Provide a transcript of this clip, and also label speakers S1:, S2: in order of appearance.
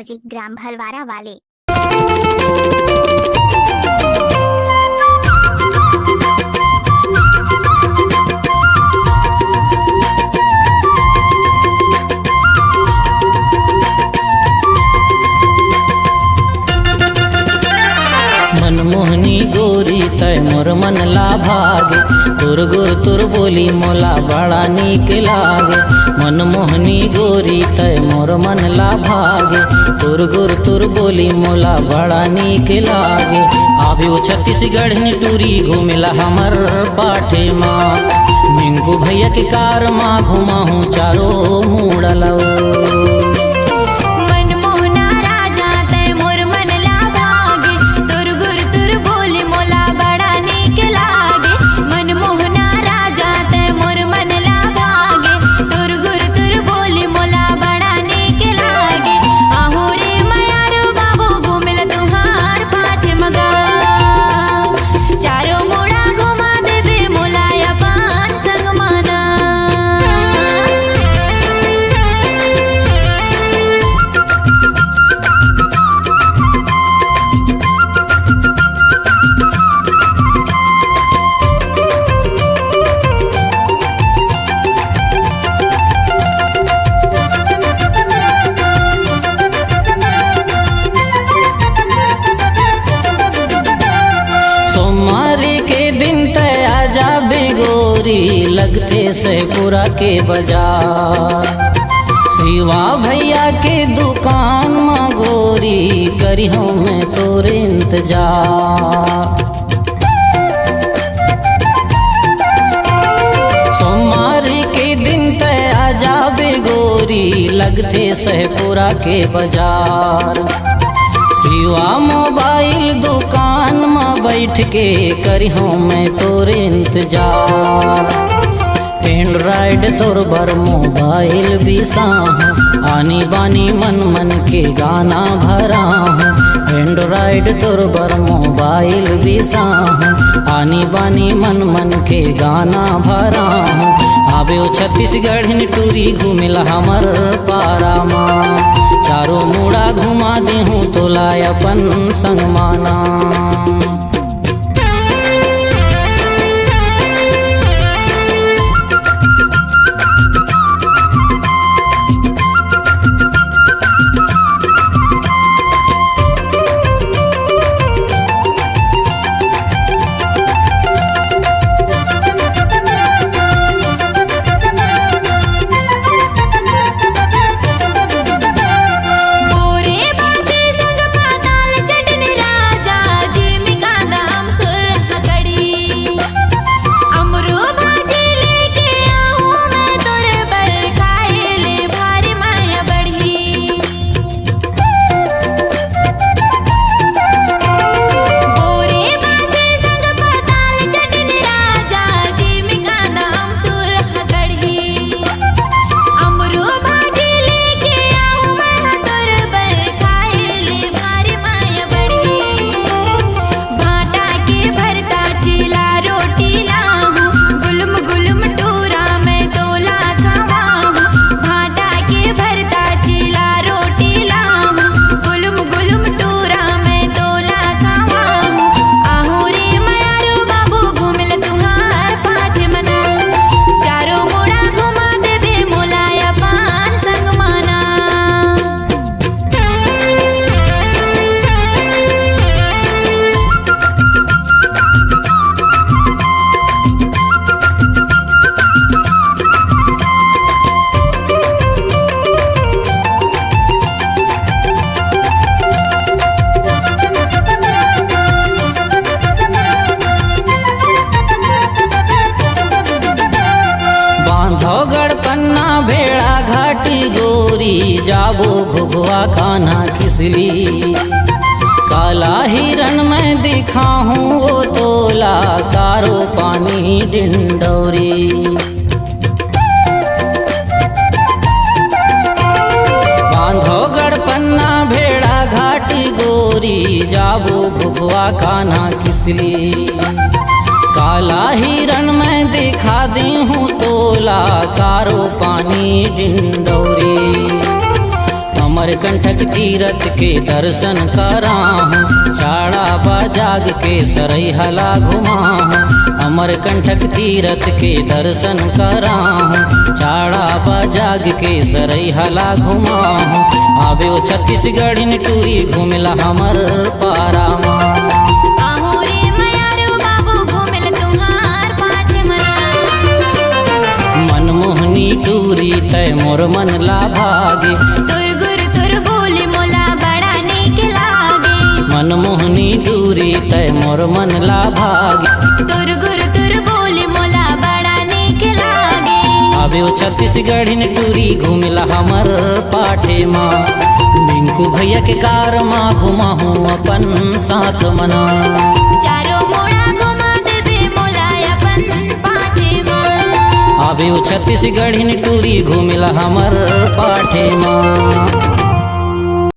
S1: Music gram Bhalwara वाले।
S2: मनमोहनी गोरी तय मोर मन ला भागे, तुर गुर तुर बोली मोला बड़ा नीक लागे। मनमोहनी गोरी तय मोर मन ला भागे, तुर गुर तुर बोली मोला बड़ा नीक लागे। आबियो छत्तीसगढ़ टूरी घूमेला हमर पाठे माँ, मिंगू भैया के कार माँ घुमाहूँ चारो मुड़लो। लगते सहपुरा के बाजार, शिवा भैया के दुकान में गोरी करी हूँ मैं तोरे इंतजार। सोमवार के दिन तय आ जाबे गोरी लगते सहपुरा के बाजार, शिवा मोबाइल दुकान में बैठ के करी हूँ मैं तोरे इंतजार। एंड्रॉइड तोर बर मोबाइल बिसाहूँ, आनी बानी मन मन के गाना भरा हूँ। एंड्रॉइड तोर बर मोबाइल बिसाहूँ, आनी बानी मन मन के गाना भरा हूँ। आबे ओ छत्तीसगढ़ टूरी घूमेला हमर पारा माँ, चारों मुड़ा घुमा दे हूँ तोला अपन संग माना। जाबो घुघुआ खाना खिसली, काला हिरन में दिखा हूँ वो तोला कारो पानी डिंडौरी। बांधोगढ़ पन्ना भेड़ा घाटी गोरी, जाबो घुघुआ खाना खिसली, काला हिरन में दिखा दी हूँ तोला कारो पानी डिंडौरी। अमरकंटक तीरथ के दर्शन कराहूँ, चाड़ा बाजाग के सरैहला घुमाहूँ। अमरकंटक तीरथ के दर्शन कराहूँ, चाड़ा बाजाग के सरैहला घुमाहूँ। आवे ओ छत्तीसगढ़ टूरी घूमेला हमर पारा माँ। मनमोहनी टूरी तय मोर मन ला भागे,
S1: तुर गुर तुर बोली मोला बड़ा नीक लागे।
S2: मनमोहनी टूरी तय मोर मन ला भागे,
S1: तुर गुर तुर बोली मोला बड़ा नीक लागे।
S2: आवे ओ छत्तीसगढ़ टूरी घूमेला हमर पाठे माँ। बिंकू भैया के कार माँ घुमाहूँ अपन साथ मना।
S1: चारों मोड़ा घुमा देबे मोला अपन पाठे माँ।
S2: आवे ओ छत्तीसगढ़ टूरी घूमेला हमर पाठे माँ।